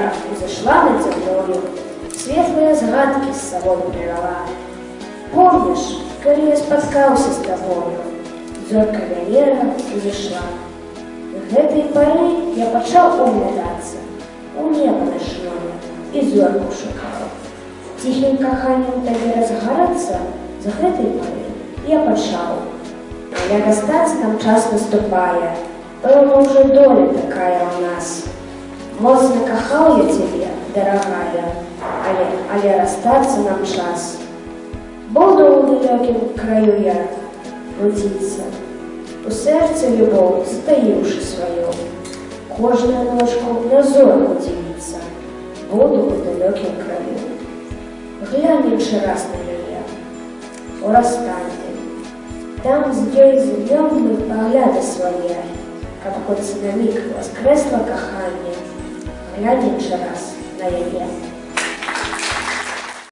зорка узышла над зямлёю, светлыя згадкі з сабой прывяла. Помніш, калі я спаткаўся з табою, зорка вялера узышла. Гэтай пары я пачаў углядацца у неба начное і зорку шукаў. Ціхім каханнем табе разгарацца з гэтай пары я пачаў. Але расстацца нам час наступае, пэўна ўжо доля такая ў нас. Моцна кахаў я цябе, дарагая, але расстацца нам час. Буду ў далёкім краю я крутіцца, у сэрцы любоў затаіўшы сваю. Кожную ночку на зорку дзівіцца, буду ў далёкім краю. Глянь іншшы раз на яе, у расстанні, там з ёй злём мы пагляды свае, каб хоць на міг воскрэсла каханне. Глянь іншшы раз на яе.